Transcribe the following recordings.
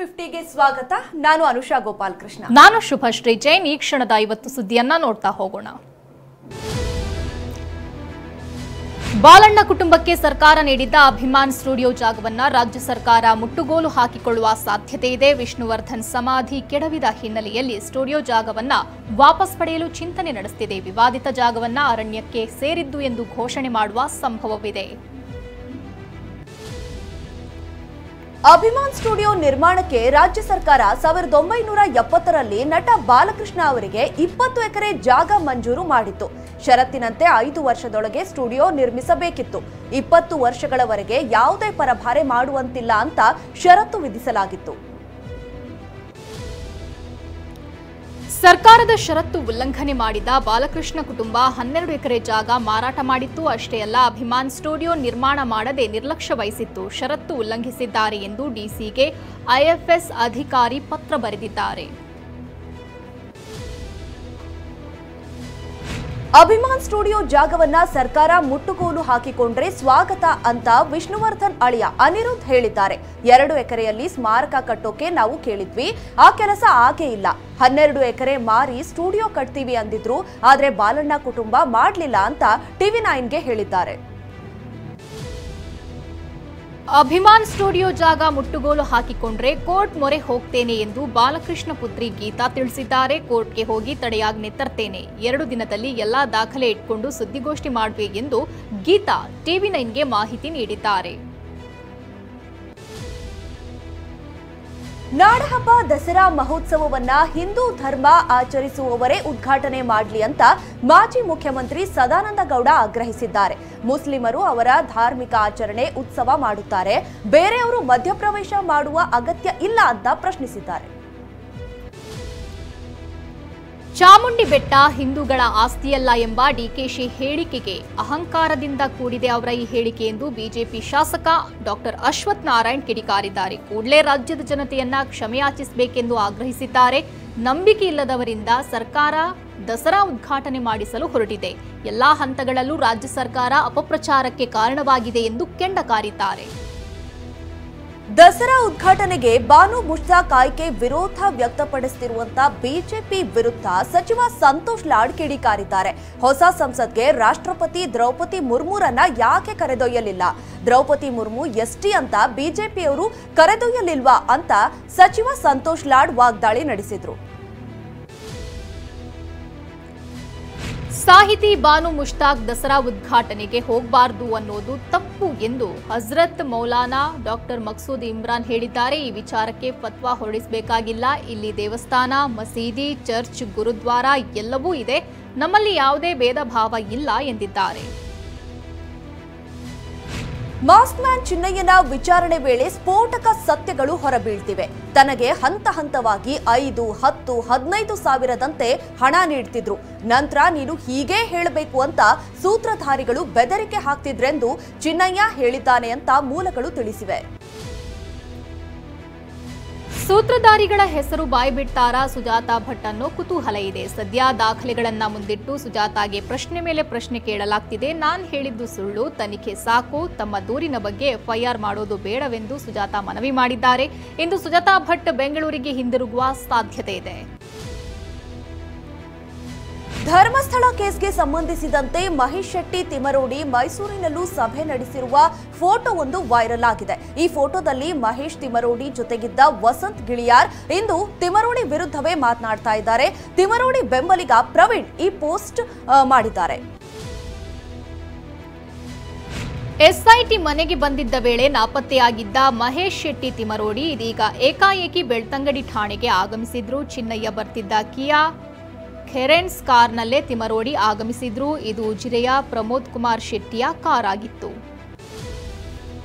50ಗೆ ಸ್ವಾಗತ. ನಾನು ಅನುಷಾ ಗೋಪಾಲಕೃಷ್ಣ. ನಾನು ಶುಭಶ್ರೀ ಜೈನ್. ಈ ಕ್ಷಣದ 50 ಸುದ್ದಿಯನ್ನ ನೋಡ್ತಾ ಹೋಗೋಣ. ಬಾಲಣ್ಣ ಕುಟುಂಬಕ್ಕೆ ಸರ್ಕಾರ ನೀಡಿದ್ದ ಅಭಿಮಾನ್ ಸ್ಟುಡಿಯೋ ಜಾಗವನ್ನ ರಾಜ್ಯ ಸರ್ಕಾರ ಮುಟ್ಟುಗೋಲು ಹಾಕಿಕೊಳ್ಳುವ ಸಾಧ್ಯತೆ ಇದೆ. ವಿಷ್ಣುವರ್ಧನ್ ಸಮಾಧಿ ಕೆಡವಿದ ಹಿನ್ನೆಲೆಯಲ್ಲಿ ಸ್ಟುಡಿಯೋ ಜಾಗವನ್ನ ವಾಪಸ್ ಪಡೆಯಲು ಚಿಂತನೆ ನಡೆಸುತ್ತಿದೆ. ವಿವಾದಿತ ಜಾಗವನ್ನ ಅರಣ್ಯಕ್ಕೆ ಸೇರಿದ್ದು ಎಂದು ಘೋಷಣೆ ಮಾಡುವ ಸಂಭವವಿದೆ. ಅಭಿಮಾನ್ ಸ್ಟುಡಿಯೋ ನಿರ್ಮಾಣಕ್ಕೆ ರಾಜ್ಯ ಸರ್ಕಾರ 1970ರಲ್ಲಿ ನಟ ಬಾಲಕೃಷ್ಣ ಅವರಿಗೆ 20 ಎಕರೆ ಜಾಗ ಮಂಜೂರು ಮಾಡಿತ್ತು. ಷರತ್ತಿನಂತೆ 5 ವರ್ಷದೊಳಗೆ ಸ್ಟುಡಿಯೋ ನಿರ್ಮಿಸಬೇಕಿತ್ತು. 20 ವರ್ಷಗಳವರೆಗೆ ಯಾವುದೇ ಪರಭಾರೆ ಮಾಡುವಂತಿಲ್ಲ ಅಂತ ಷರತ್ತು ವಿಧಿಸಲಾಗಿತ್ತು. ಸರ್ಕಾರದ ಷರತ್ತು ಉಲ್ಲಂಘನೆ ಮಾಡಿದ ಬಾಲಕೃಷ್ಣ ಕುಟುಂಬ 12 ಎಕರೆ ಜಾಗ ಮಾರಾಟ ಮಾಡಿತ್ತು. ಅಷ್ಟೇ ಅಲ್ಲ, ಅಭಿಮಾನ್ ಸ್ಟುಡಿಯೋ ನಿರ್ಮಾಣ ಮಾಡದೆ ನಿರ್ಲಕ್ಷ್ಯ ವಹಿಸಿತ್ತು. ಷರತ್ತು ಉಲ್ಲಂಘಿಸಿದ್ದಾರೆ ಎಂದು ಡಿಸಿಗೆ ಐಎಫ್ಎಸ್ ಅಧಿಕಾರಿ ಪತ್ರ ಬರೆದಿದ್ದಾರೆ. ಅಭಿಮಾನ್ ಸ್ಟುಡಿಯೋ ಜಾಗವನ್ನ ಸರ್ಕಾರ ಮುಟ್ಟುಗೋಲು ಹಾಕಿಕೊಂಡ್ರೆ ಸ್ವಾಗತ ಅಂತ ವಿಷ್ಣುವರ್ಧನ್ ಅಳಿಯ ಅನಿರುದ್ಧ್ ಹೇಳಿದ್ದಾರೆ. 2 ಎಕರೆಯಲ್ಲಿ ಸ್ಮಾರಕ ಕಟ್ಟೋಕೆ ನಾವು ಕೇಳಿದ್ವಿ, ಆ ಕೆಲಸ ಆಗೇ ಇಲ್ಲ. 12 ಎಕರೆ ಮಾರಿ ಸ್ಟುಡಿಯೋ ಕಟ್ತೀವಿ ಅಂದಿದ್ರು, ಆದ್ರೆ ಬಾಲಣ್ಣ ಕುಟುಂಬ ಮಾಡ್ಲಿಲ್ಲ ಅಂತ TV9ಗೆ ಹೇಳಿದ್ದಾರೆ. ಅಭಿಮಾನ್ ಸ್ಟುಡಿಯೋ ಜಾಗ ಮುಟ್ಟುಗೋಲು ಹಾಕಿಕೊಂಡ್ರೆ ಕೋರ್ಟ್ ಮೊರೆ ಹೋಗ್ತೇನೆ ಎಂದು ಬಾಲಕೃಷ್ಣ ಪುತ್ರಿ ಗೀತಾ ತಿಳಿಸಿದ್ದಾರೆ. ಕೋರ್ಟ್ಗೆ ಹೋಗಿ ತಡೆಯಾಜ್ಞೆ ತರ್ತೇನೆ. 2 ದಿನದಲ್ಲಿ ಎಲ್ಲಾ ದಾಖಲೆ ಇಟ್ಕೊಂಡು ಸುದ್ದಿಗೋಷ್ಠಿ ಮಾಡುವೆ ಎಂದು ಗೀತಾ TV9ಗೆ ಮಾಹಿತಿ ನೀಡಿದ್ದಾರೆ. ನಾಡಹಬ್ಬ ದಸರಾ ಮಹೋತ್ಸವವನ್ನ ಹಿಂದೂ ಧರ್ಮ ಆಚರಿಸುವವರೇ ಉದ್ಘಾಟನೆ ಮಾಡಲಿ ಅಂತ ಮಾಜಿ ಮುಖ್ಯಮಂತ್ರಿ ಸದಾನಂದ ಗೌಡ ಆಗ್ರಹಿಸಿದ್ದಾರೆ. ಮುಸ್ಲಿಮರು ಅವರ ಧಾರ್ಮಿಕ ಆಚರಣೆ ಉತ್ಸವ ಮಾಡುತ್ತಾರೆ, ಬೇರೆಯವರು ಮಧ್ಯಪ್ರವೇಶ ಮಾಡುವ ಅಗತ್ಯ ಇಲ್ಲ ಅಂತ ಪ್ರಶ್ನಿಸಿದ್ದಾರೆ. ಚಾಮುಂಡಿ ಬೆಟ್ಟ ಹಿಂದೂಗಳ ಆಸ್ತಿಯಲ್ಲ ಎಂಬ ಡಿಕೆಶಿ ಹೇಳಿಕೆಗೆ ಅಹಂಕಾರದಿಂದ ಕೂಡಿದೆ ಅವರ ಈ ಹೇಳಿಕೆ ಎಂದು ಬಿಜೆಪಿ ಶಾಸಕ ಡಾಕ್ಟರ್ ಅಶ್ವಥ್ ನಾರಾಯಣ್ ಕಿಡಿಕಾರಿದ್ದಾರೆ. ಕೂಡಲೇ ರಾಜ್ಯದ ಜನತೆಯನ್ನ ಕ್ಷಮೆಯಾಚಿಸಬೇಕೆಂದು ಆಗ್ರಹಿಸಿದ್ದಾರೆ. ನಂಬಿಕೆ ಇಲ್ಲದವರಿಂದ ಸರ್ಕಾರ ದಸರಾ ಉದ್ಘಾಟನೆ ಮಾಡಿಸಲು ಹೊರಟಿದೆ. ಎಲ್ಲಾ ಹಂತಗಳಲ್ಲೂ ರಾಜ್ಯ ಸರ್ಕಾರ ಅಪಪ್ರಚಾರಕ್ಕೆ ಕಾರಣವಾಗಿದೆ ಎಂದು ಕೆಂಡಕಾರಿದ್ದಾರೆ. ದಸರಾ ಉದ್ಘಾಟನೆಗೆ ಬಾನು ಮುಷ್ತಾಕ್ ಆಯ್ಕೆ ವಿರೋಧ ವ್ಯಕ್ತಪಡಿಸುತ್ತಿರುವಂತಹ ಬಿಜೆಪಿ ವಿರುದ್ಧ ಸಚಿವ ಸಂತೋಷ್ ಲಾಡ್ ಕಿಡಿಕಾರಿದ್ದಾರೆ. ಹೊಸ ಸಂಸತ್ಗೆ ರಾಷ್ಟ್ರಪತಿ ದ್ರೌಪದಿ ಮುರ್ಮುರನ್ನ ಯಾಕೆ ಕರೆದೊಯ್ಯಲಿಲ್ಲ? ದ್ರೌಪದಿ ಮುರ್ಮು ಎಸ್ಟಿ ಅಂತ ಬಿಜೆಪಿಯವರು ಕರೆದೊಯ್ಯಲಿಲ್ವಾ ಅಂತ ಸಚಿವ ಸಂತೋಷ್ ಲಾಡ್ ವಾಗ್ದಾಳಿ ನಡೆಸಿದ್ರು. ಸಾಹಿತಿ ಬಾನು ಮುಷ್ತಾಕ್ ದಸರಾ ಉದ್ಘಾಟನೆಗೆ ಹೋಗಬಾರದು ಅನ್ನೋದು ತಪ್ಪು ಎಂದು ಹಜರತ್ ಮೌಲಾನಾ ಡಾಕ್ಟರ್ ಮಕ್ಸೂದ್ ಇಮ್ರಾನ್ ಹೇಳಿದ್ದಾರೆ. ಈ ವಿಚಾರಕ್ಕೆ ಫತ್ವಾ ಹೊರಡಿಸಬೇಕಾಗಿಲ್ಲ. ಇಲ್ಲಿ ದೇವಸ್ಥಾನ, ಮಸೀದಿ, ಚರ್ಚ್, ಗುರುದ್ವಾರ ಎಲ್ಲವೂ ಇದೆ. ನಮ್ಮಲ್ಲಿ ಯಾವುದೇ ಭೇದ ಭಾವ ಇಲ್ಲ ಎಂದಿದ್ದಾರೆ. ಮಾಸ್ಕ್ ಮ್ಯಾನ್ ಚಿನ್ನಯ್ಯನ ವಿಚಾರಣೆ ವೇಳೆ ಸ್ಫೋಟಕ ಸತ್ಯಗಳು ಹೊರಬೀಳ್ತಿವೆ. ತನಗೆ ಹಂತ ಹಂತವಾಗಿ 5, 10, 15 ಸಾವಿರದಂತೆ ಹಣ ನೀಡ್ತಿದ್ರು. ನಂತರ ನೀನು ಹೀಗೇ ಹೇಳಬೇಕು ಅಂತ ಸೂತ್ರಧಾರಿಗಳು ಬೆದರಿಕೆ ಹಾಕ್ತಿದ್ರೆಂದು ಚಿನ್ನಯ್ಯ ಹೇಳಿದ್ದಾನೆ ಅಂತ ಮೂಲಗಳು ತಿಳಿಸಿವೆ. ಸೂತ್ರಧಾರಿಗಳ ಹೆಸರು ಬಾಯ್ಬಿಡ್ತಾರಾ ಸುಜಾತಾ ಭಟ್ ಅನ್ನೋ ಕುತೂಹಲ ಇದೆ. ಸದ್ಯ ದಾಖಲೆಗಳನ್ನ ಮುಂದಿಟ್ಟು ಸುಜಾತಾಗೆ ಪ್ರಶ್ನೆ ಮೇಲೆ ಪ್ರಶ್ನೆ ಕೇಳಲಾಗ್ತಿದೆ. ನಾನ್ ಹೇಳಿದ್ದು ಸುಳ್ಳು, ತನಿಖೆ ಸಾಕು, ತಮ್ಮ ದೂರಿನ ಬಗ್ಗೆ ಎಫ್ಐಆರ್ ಮಾಡೋದು ಬೇಡವೆಂದು ಸುಜಾತಾ ಮನವಿ ಮಾಡಿದ್ದಾರೆ. ಇಂದು ಸುಜಾತಾ ಭಟ್ ಬೆಂಗಳೂರಿಗೆ ಹಿಂದಿರುಗುವ ಸಾಧ್ಯತೆ ಇದೆ. ಧರ್ಮಸ್ಥಳ ಕೇಸ್ಗೆ ಸಂಬಂಧಿಸಿದಂತೆ ಮಹೇಶ್ ಶೆಟ್ಟಿ ತಿಮರೋಡಿ ಮೈಸೂರಿನಲ್ಲೂ ಸಭೆ ನಡೆಸಿರುವ ಫೋಟೋ ಒಂದು ವೈರಲ್ ಆಗಿದೆ. ಈ ಫೋಟೋದಲ್ಲಿ ಮಹೇಶ್ ತಿಮರೋಡಿ ಜೊತೆಗಿದ್ದ ವಸಂತ್ ಗಿಳಿಯಾರ್ ಇಂದು ತಿಮರೋಡಿ ವಿರುದ್ಧವೇ ಮಾತನಾಡ್ತಾ ಇದ್ದಾರೆ. ತಿಮರೋಡಿ ಬೆಂಬಲಿಗ ಪ್ರವೀಣ್ ಈ ಪೋಸ್ಟ್ ಮಾಡಿದ್ದಾರೆ. ಎಸ್ಐಟಿ ಮನೆಗೆ ಬಂದಿದ್ದ ವೇಳೆ ನಾಪತ್ತೆಯಾಗಿದ್ದ ಮಹೇಶ್ ಶೆಟ್ಟಿ ತಿಮರೋಡಿ ಇದೀಗ ಏಕಾಏಕಿ ಬೆಳ್ತಂಗಡಿ ಠಾಣೆಗೆ ಆಗಮಿಸಿದ್ರು. ಚಿನ್ನಯ್ಯ ಬರ್ತಿದ್ದ ಕಿಯಾ ಖೆರೆನ್ಸ್ ಕಾರ್ನಲ್ಲೇ ತಿಮರೋಡಿ ಆಗಮಿಸಿದ್ರು. ಇದು ಉಜಿರೆಯ ಪ್ರಮೋದ್ ಕುಮಾರ್ ಶೆಟ್ಟಿಯ ಕಾರ್ ಆಗಿತ್ತು.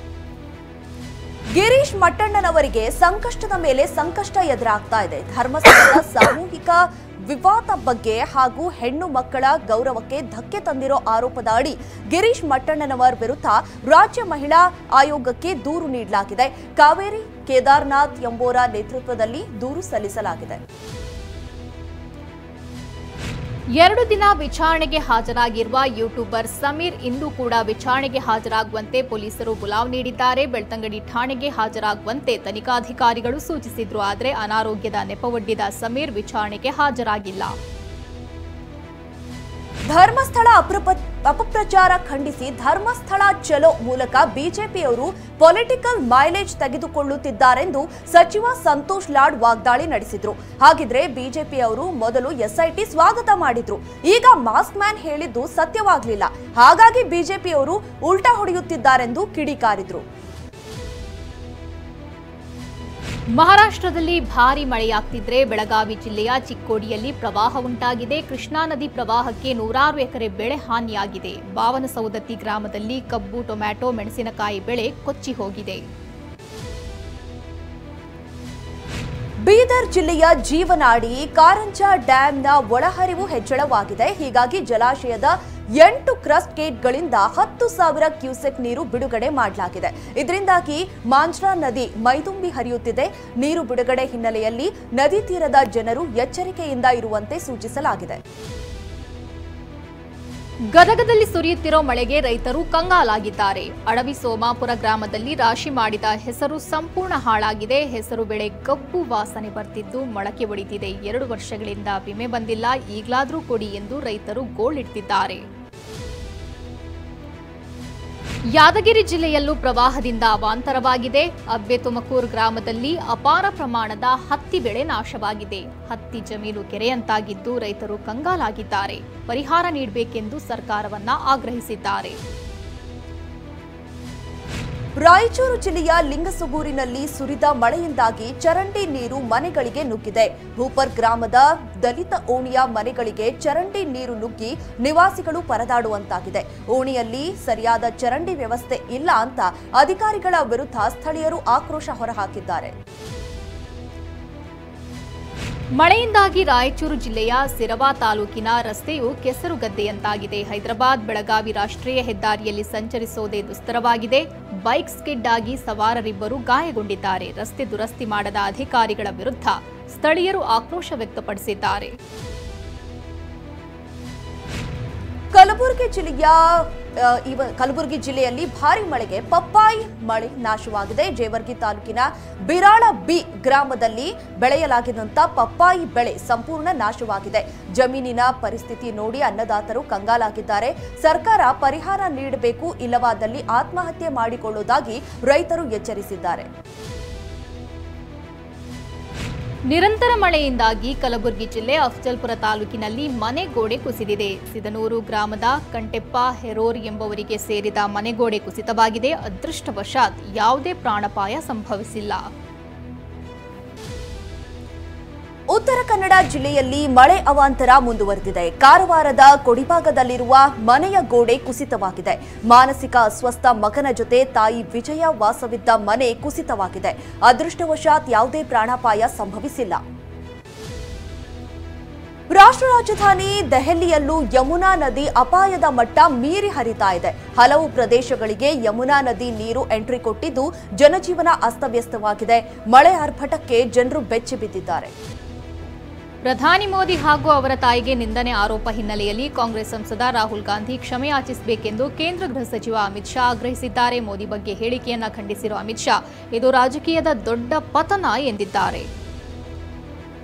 ಗಿರೀಶ್ ಮಟ್ಟಣ್ಣನವರಿಗೆ ಸಂಕಷ್ಟದ ಮೇಲೆ ಸಂಕಷ್ಟ ಎದುರಾಗ್ತಾ ಇದೆ. ಧರ್ಮಸ್ಥಳದ ಸಾಮೂಹಿಕ ವಿವಾದ ಬಗ್ಗೆ ಹಾಗೂ ಹೆಣ್ಣು ಮಕ್ಕಳ ಗೌರವಕ್ಕೆ ಧಕ್ಕೆ ತಂದಿರೋ ಆರೋಪದ ಅಡಿ ಗಿರೀಶ್ ಮಟ್ಟಣ್ಣನವರ್ ವಿರುದ್ಧ ರಾಜ್ಯ ಮಹಿಳಾ ಆಯೋಗಕ್ಕೆ ದೂರು ನೀಡಲಾಗಿದೆ. ಕಾವೇರಿ ಕೇದಾರ್ನಾಥ್ ಎಂಬೋರ ನೇತೃತ್ವದಲ್ಲಿ ದೂರು ಸಲ್ಲಿಸಲಾಗಿದೆ. 2 ದಿನ ವಿಚಾರಣೆಗೆ ಹಾಜರಾಗಿರುವ ಯೂಟ್ಯೂಬರ್ ಸಮೀರ್ ಇಂದು ಕೂಡ ವಿಚಾರಣೆಗೆ ಹಾಜರಾಗುವಂತೆ ಪೊಲೀಸರು ಬುಲಾವ್ ನೀಡಿದ್ದಾರೆ. ಬೆಳ್ತಂಗಡಿ ಠಾಣೆಗೆ ಹಾಜರಾಗುವಂತೆ ತನಿಖಾಧಿಕಾರಿಗಳು ಸೂಚಿಸಿದ್ರು. ಆದರೆ ಅನಾರೋಗ್ಯದ ನೆಪವೊಡ್ಡಿದ ಸಮೀರ್ ವಿಚಾರಣೆಗೆ ಹಾಜರಾಗಿಲ್ಲ. ಧರ್ಮಸ್ಥಳ ಅಪಪ್ರಚಾರ ಖಂಡಿಸಿ ಧರ್ಮಸ್ಥಳ ಚಲೋ ಮೂಲಕ ಬಿಜೆಪಿಯವರು ಪೊಲಿಟಿಕಲ್ ಮೈಲೇಜ್ ತೆಗೆದುಕೊಳ್ಳುತ್ತಿದ್ದಾರೆಂದು ಸಚಿವ ಸಂತೋಷ್ ಲಾಡ್ ವಾಗ್ದಾಳಿ ನಡೆಸಿದ್ರು. ಹಾಗಿದ್ರೆ ಬಿಜೆಪಿಯವರು ಮೊದಲು ಎಸ್ಐಟಿ ಸ್ವಾಗತ ಮಾಡಿದ್ರು. ಈಗ ಮಾಸ್ಕ್ ಮ್ಯಾನ್ ಹೇಳಿದ್ದು ಸತ್ಯವಾಗಲಿಲ್ಲ. ಹಾಗಾಗಿ ಬಿಜೆಪಿಯವರು ಉಲ್ಟಾ ಹೊಡೆಯುತ್ತಿದ್ದಾರೆಂದು ಕಿಡಿಕಾರಿದ್ರು. ಮಹಾರಾಷ್ಟ್ರದಲ್ಲಿ ಭಾರೀ ಮಳೆಯಾಗ್ತಿದ್ರೆ ಬೆಳಗಾವಿ ಜಿಲ್ಲೆಯ ಚಿಕ್ಕೋಡಿಯಲ್ಲಿ ಪ್ರವಾಹ ಉಂಟಾಗಿದೆ. ಕೃಷ್ಣಾ ನದಿ ಪ್ರವಾಹಕ್ಕೆ 100 ಎಕರೆ ಬೆಳೆ ಹಾನಿಯಾಗಿದೆ. ಬಾವನಸೌದತ್ತಿ ಗ್ರಾಮದಲ್ಲಿ ಕಬ್ಬು, ಟೊಮ್ಯಾಟೊ, ಮೆಣಸಿನಕಾಯಿ ಬೆಳೆ ಕೊಚ್ಚಿ ಹೋಗಿದೆ. ಬೀದರ್ ಜಿಲ್ಲೆಯ ಜೀವನಾಡಿ ಕಾರಂಜ ಡ್ಯಾಂನ ಒಳಹರಿವು ಹೆಚ್ಚಳವಾಗಿದೆ. ಹೀಗಾಗಿ ಜಲಾಶಯದ 8 ಕ್ರಸ್ಟ್ ಗೇಟ್ಗಳಿಂದ 10,000 ಕ್ಯೂಸೆಕ್ ನೀರು ಬಿಡುಗಡೆ ಮಾಡಲಾಗಿದೆ. ಇದರಿಂದಾಗಿ ಮಾಂಜ್ರಾ ನದಿ ಮೈದುಂಬಿ ಹರಿಯುತ್ತಿದೆ. ನೀರು ಬಿಡುಗಡೆ ಹಿನ್ನೆಲೆಯಲ್ಲಿ ನದಿ ತೀರದ ಜನರು ಎಚ್ಚರಿಕೆಯಿಂದ ಇರುವಂತೆ ಸೂಚಿಸಲಾಗಿದೆ. ಗದಗದಲ್ಲಿ ಸುರಿಯುತ್ತಿರೋ ಮಳೆಗೆ ರೈತರು ಕಂಗಾಲಾಗಿದ್ದಾರೆ. ಅಡವಿ ಸೋಮಾಪುರ ಗ್ರಾಮದಲ್ಲಿ ರಾಶಿ ಮಾಡಿದ ಹೆಸರು ಸಂಪೂರ್ಣ ಹಾಳಾಗಿದೆ. ಹೆಸರು ಬೆಳೆ ಕಪ್ಪು ವಾಸನೆ ಬರ್ತಿದ್ದು ಮೊಳಕೆ ಒಡೆದಿದೆ. 2 ವರ್ಷಗಳಿಂದ ವಿಮೆ ಬಂದಿಲ್ಲ, ಈಗಲಾದರೂ ಕೊಡಿ ಎಂದು ರೈತರು ಗೋಳಿಡ್ತಿದ್ದಾರೆ. ಯಾದಗಿರಿ ಜಿಲ್ಲೆಯಲ್ಲೂ ಪ್ರವಾಹದಿಂದ ಅವಾಂತರವಾಗಿದೆ. ಅಬ್ಬೆ ತುಮಕೂರು ಗ್ರಾಮದಲ್ಲಿ ಅಪಾರ ಪ್ರಮಾಣದ ಹತ್ತಿ ಬೆಳೆ ನಾಶವಾಗಿದೆ. ಹತ್ತಿ ಜಮೀನು ಕೆರೆಯಂತಾಗಿದ್ದು ರೈತರು ಕಂಗಾಲಾಗಿದ್ದಾರೆ. ಪರಿಹಾರ ನೀಡಬೇಕೆಂದು ಸರ್ಕಾರವನ್ನ ಆಗ್ರಹಿಸಿದ್ದಾರೆ. ರಾಯಚೂರು ಜಿಲ್ಲೆಯ ಲಿಂಗಸುಗೂರಿನಲ್ಲಿ ಸುರಿದ ಮಳೆಯಿಂದಾಗಿ ಚರಂಡಿ ನೀರು ಮನೆಗಳಿಗೆ ನುಗ್ಗಿದೆ. ಭೂಪರ್ ಗ್ರಾಮದ ದಲಿತ ಓಣಿಯ ಮನೆಗಳಿಗೆ ಚರಂಡಿ ನೀರು ನುಗ್ಗಿ ನಿವಾಸಿಗಳು ಪರದಾಡುವಂತಾಗಿದೆ. ಓಣಿಯಲ್ಲಿ ಸರಿಯಾದ ಚರಂಡಿ ವ್ಯವಸ್ಥೆ ಇಲ್ಲ ಅಂತ ಅಧಿಕಾರಿಗಳ ವಿರುದ್ಧ ಸ್ಥಳೀಯರು ಆಕ್ರೋಶ ಹೊರಹಾಕಿದ್ದಾರೆ. ಮಳೆಯಿಂದಾಗಿ ರಾಯಚೂರು ಜಿಲ್ಲೆಯ ಸಿರವಾ ತಾಲೂಕಿನ ರಸ್ತೆಯು ಕೆಸರುಗದ್ದೆಯಂತಾಗಿದೆ. ಹೈದರಾಬಾದ್ ಬೆಳಗಾವಿ ರಾಷ್ಟ್ರೀಯ ಹೆದ್ದಾರಿಯಲ್ಲಿ ಸಂಚರಿಸುವುದೇ ದುಸ್ತರವಾಗಿದೆ. ಬೈಕ್ ಸ್ಕಿಡ್ ಆಗಿ ಸವಾರರಿಬ್ಬರು ಗಾಯಗೊಂಡಿದ್ದಾರೆ. ರಸ್ತೆ ದುರಸ್ತಿ ಮಾಡದ ಅಧಿಕಾರಿಗಳ ವಿರುದ್ಧ ಸ್ಥಳೀಯರು ಆಕ್ರೋಶ ವ್ಯಕ್ತಪಡಿಸಿದ್ದಾರೆ. ಕಲಬುರಗಿ ಜಿಲ್ಲೆಯಲ್ಲಿ ಭಾರಿ ಮಳೆಗೆ ಪಪ್ಪಾಯಿ ಮಳೆ ನಾಶವಾಗಿದೆ. ಜೇವರ್ಗಿ ತಾಲೂಕಿನ ಬಿರಾಳ ಬಿ ಗ್ರಾಮದಲ್ಲಿ ಬೆಳೆಯಲಾಗಿದ್ದಂತ ಪಪ್ಪಾಯಿ ಬೆಳೆ ಸಂಪೂರ್ಣ ನಾಶವಾಗಿದೆ. ಜಮೀನಿನ ಪರಿಸ್ಥಿತಿ ನೋಡಿ ಅನ್ನದಾತರು ಕಂಗಾಲಾಗಿದ್ದಾರೆ. ಸರ್ಕಾರ ಪರಿಹಾರ ನೀಡಬೇಕು, ಇಲ್ಲವಾದಲ್ಲಿ ಆತ್ಮಹತ್ಯೆ ಮಾಡಿಕೊಳ್ಳುವುದಾಗಿ ರೈತರು ಎಚ್ಚರಿಸಿದ್ದಾರೆ. ನಿರಂತರ ಮಳೆಯಿಂದಾಗಿ ಕಲಬುರಗಿ ಜಿಲ್ಲೆ ಅಫಜಲ್ಪುರ ತಾಲೂಕಿನಲ್ಲಿ ಮನೆಗೋಡೆ ಕುಸಿದಿದೆ. ಸಿದನೂರು ಗ್ರಾಮದ ಕಂಟೆಪ್ಪ ಹೆರೋರ್ ಎಂಬುವರಿಗೆ ಸೇರಿದ ಮನೆಗೋಡೆ ಕುಸಿತವಾಗಿದೆ. ಅದೃಷ್ಟವಶಾತ್ ಯಾವುದೇ ಪ್ರಾಣಾಪಾಯ ಸಂಭವಿಸಿಲ್ಲ. ಉತ್ತರ ಕನ್ನಡ ಜಿಲ್ಲೆಯಲ್ಲಿ ಮಳೆ ಅವಾಂತರ ಮುಂದುವರೆದಿದೆ. ಕಾರವಾರದ ಕೊಡಿಭಾಗದಲ್ಲಿರುವ ಮನೆಯ ಗೋಡೆ ಕುಸಿತವಾಗಿದೆ. ಮಾನಸಿಕ ಅಸ್ವಸ್ಥ ಮಗನ ಜೊತೆ ತಾಯಿ ವಿಜಯ ವಾಸವಿದ್ದ ಮನೆ ಕುಸಿತವಾಗಿದೆ. ಅದೃಷ್ಟವಶಾತ್ ಯಾವುದೇ ಪ್ರಾಣಾಪಾಯ ಸಂಭವಿಸಿಲ್ಲ. ರಾಷ್ಟ್ರ ರಾಜಧಾನಿ ದೆಹಲಿಯಲ್ಲೂ ಯಮುನಾ ನದಿ ಅಪಾಯದ ಮಟ್ಟ ಮೀರಿ ಹರಿತಾ ಇದೆ. ಹಲವು ಪ್ರದೇಶಗಳಿಗೆ ಯಮುನಾ ನದಿ ನೀರು ಎಂಟ್ರಿ ಕೊಟ್ಟಿದ್ದು ಜನಜೀವನ ಅಸ್ತವ್ಯಸ್ತವಾಗಿದೆ. ಮಳೆ ಆರ್ಭಟಕ್ಕೆ ಜನರು ಬೆಚ್ಚಿ ಬಿದ್ದಿದ್ದಾರೆ. ಪ್ರಧಾನಿ ಮೋದಿ ಹಾಗೂ ಅವರ ತಾಯಿಗೆ ನಿಂದನೆ ಆರೋಪ ಹಿನ್ನೆಲೆಯಲ್ಲಿ ಕಾಂಗ್ರೆಸ್ ಸಂಸದ ರಾಹುಲ್ ಗಾಂಧಿ ಕ್ಷಮೆ ಯಾಚಿಸಬೇಕೆಂದು ಕೇಂದ್ರ ಗೃಹ ಸಚಿವ ಅಮಿತ್ ಶಾ ಆಗ್ರಹಿಸಿದ್ದಾರೆ. ಮೋದಿ ಬಗ್ಗೆ ಹೇಳಿಕೆಯನ್ನ ಖಂಡಿಸಿರುವ ಅಮಿತ್ ಶಾ ಇದು ರಾಜಕೀಯದ ದೊಡ್ಡ ಪತನ ಎಂದಿದ್ದಾರೆ.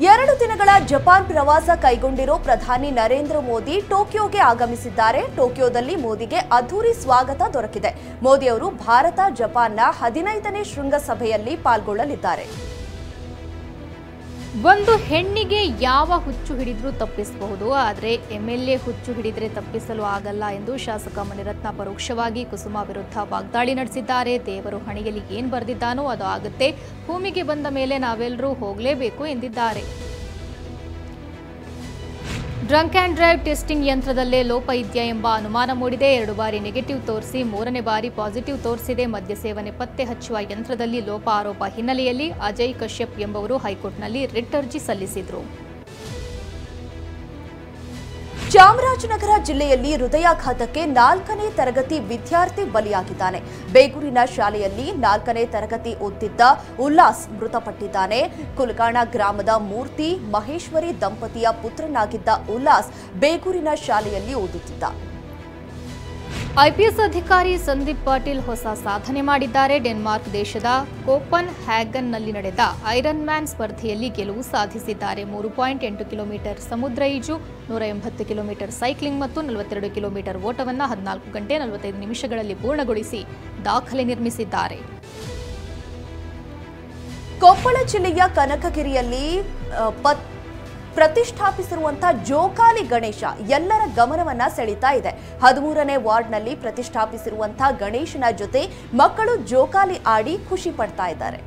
2 ದಿನಗಳ ಜಪಾನ್ ಪ್ರವಾಸ ಕೈಗೊಂಡಿರೋ ಪ್ರಧಾನಿ ನರೇಂದ್ರ ಮೋದಿ ಟೋಕಿಯೋಗೆ ಆಗಮಿಸಿದ್ದಾರೆ. ಟೋಕಿಯೋದಲ್ಲಿ ಮೋದಿಗೆ ಅದ್ಧೂರಿ ಸ್ವಾಗತ ದೊರಕಿದೆ. ಮೋದಿ ಅವರು ಭಾರತ ಜಪಾನ್ನ 15ನೇ ಶೃಂಗಸಭೆಯಲ್ಲಿ ಪಾಲ್ಗೊಳ್ಳಲಿದ್ದಾರೆ. ಒಂದು ಹೆಣ್ಣಿಗೆ ಯಾವ ಹುಚ್ಚು ಹಿಡಿದ್ರೂ ತಪ್ಪಿಸಬಹುದು, ಆದರೆ ಎಂಎಲ್ಎ ಹುಚ್ಚು ಹಿಡಿದ್ರೆ ತಪ್ಪಿಸಲು ಆಗಲ್ಲ ಎಂದು ಶಾಸಕ ಮಣಿರತ್ನ ಪರೋಕ್ಷವಾಗಿ ಕುಸುಮಾ ವಿರುದ್ಧ ವಾಗ್ದಾಳಿ ನಡೆಸಿದ್ದಾರೆ. ದೇವರು ಹಣೆಯಲ್ಲಿ ಏನ್ ಬರೆದಿದ್ದಾನೋ ಅದು ಆಗುತ್ತೆ, ಭೂಮಿಗೆ ಬಂದ ಮೇಲೆ ನಾವೆಲ್ಲರೂ ಹೋಗಲೇಬೇಕು ಎಂದಿದ್ದಾರೆ. ಡ್ರಂಕ್ ಆ್ಯಂಡ್ ಡ್ರೈವ್ ಟೆಸ್ಟಿಂಗ್ ಯಂತ್ರದಲ್ಲೇ ಲೋಪ ಇದೆಯಾ ಎಂಬ ಅನುಮಾನ ಮೂಡಿದೆ. 2 ಬಾರಿ ನೆಗೆಟಿವ್ ತೋರಿಸಿ 3ನೇ ಬಾರಿ ಪಾಸಿಟಿವ್ ತೋರಿಸಿದೆ. ಮದ್ಯ ಸೇವನೆ ಪತ್ತೆ ಹಚ್ಚುವ ಯಂತ್ರದಲ್ಲಿ ಲೋಪ ಆರೋಪ ಹಿನ್ನೆಲೆಯಲ್ಲಿ ಅಜಯ್ ಕಶ್ಯಪ್ ಎಂಬುವರು ಹೈಕೋರ್ಟ್ನಲ್ಲಿ ರಿಟ್ ಅರ್ಜಿ ಸಲ್ಲಿಸಿದರು. ಚಾಮರಾಜನಗರ ಜಿಲ್ಲೆಯಲ್ಲಿ ಹೃದಯಾಘಾತಕ್ಕೆ 4ನೇ ತರಗತಿ ವಿದ್ಯಾರ್ಥಿ ಬಲಿಯಾಗಿದ್ದಾನೆ. ಬೇಗೂರಿನ ಶಾಲೆಯಲ್ಲಿ 4ನೇ ತರಗತಿ ಓದುತ್ತಿದ್ದ ಉಲ್ಲಾಸ್ ಮೃತಪಟ್ಟಿದ್ದಾನೆ. ಕುಲಗಾಣ ಗ್ರಾಮದ ಮೂರ್ತಿ ಮಹೇಶ್ವರಿ ದಂಪತಿಯ ಪುತ್ರನಾಗಿದ್ದ ಉಲ್ಲಾಸ್ ಬೇಗೂರಿನ ಶಾಲೆಯಲ್ಲಿ ಓದುತ್ತಿದ್ದ. ಐಪಿಎಸ್ ಅಧಿಕಾರಿ ಸಂದೀಪ್ ಪಾಟೀಲ್ ಹೊಸ ಸಾಧನೆ ಮಾಡಿದ್ದಾರೆ. ಡೆನ್ಮಾರ್ಕ್ ದೇಶದ ಕೋಪನ್ ಹ್ಯಾಗನ್ನಲ್ಲಿ ನಡೆದ ಐರನ್ ಮ್ಯಾನ್ ಸ್ಪರ್ಧೆಯಲ್ಲಿ ಗೆಲುವು ಸಾಧಿಸಿದ್ದಾರೆ. 3.8 ಕಿಲೋಮೀಟರ್ ಸಮುದ್ರ ಈಜು, 180 ಕಿಲೋಮೀಟರ್ ಸೈಕ್ಲಿಂಗ್ ಮತ್ತು 42 ಕಿಲೋಮೀಟರ್ ಓಟವನ್ನು 14 ಗಂಟೆ 45 ನಿಮಿಷಗಳಲ್ಲಿ ಪೂರ್ಣಗೊಳಿಸಿ ದಾಖಲೆ ನಿರ್ಮಿಸಿದ್ದಾರೆ. ಕೊಪ್ಪಳ ಜಿಲ್ಲೆಯ ಕನಕಗಿರಿಯಲ್ಲಿ ಪ್ರತಿಷ್ಠಾಪಿಸಿರುವಂತಹ ಜೋಕಾಲಿ ಗಣೇಶ ಎಲ್ಲರ ಗಮನವನ್ನ ಸೆಳೀತಾ ಇದೆ. 13ನೇ ವಾರ್ಡ್ನಲ್ಲಿ ಪ್ರತಿಷ್ಠಾಪಿಸಿರುವಂತಹ ಗಣೇಶನ ಜೊತೆ ಮಕ್ಕಳು ಜೋಕಾಲಿ ಆಡಿ ಖುಷಿ ಪಡ್ತಾ ಇದ್ದಾರೆ.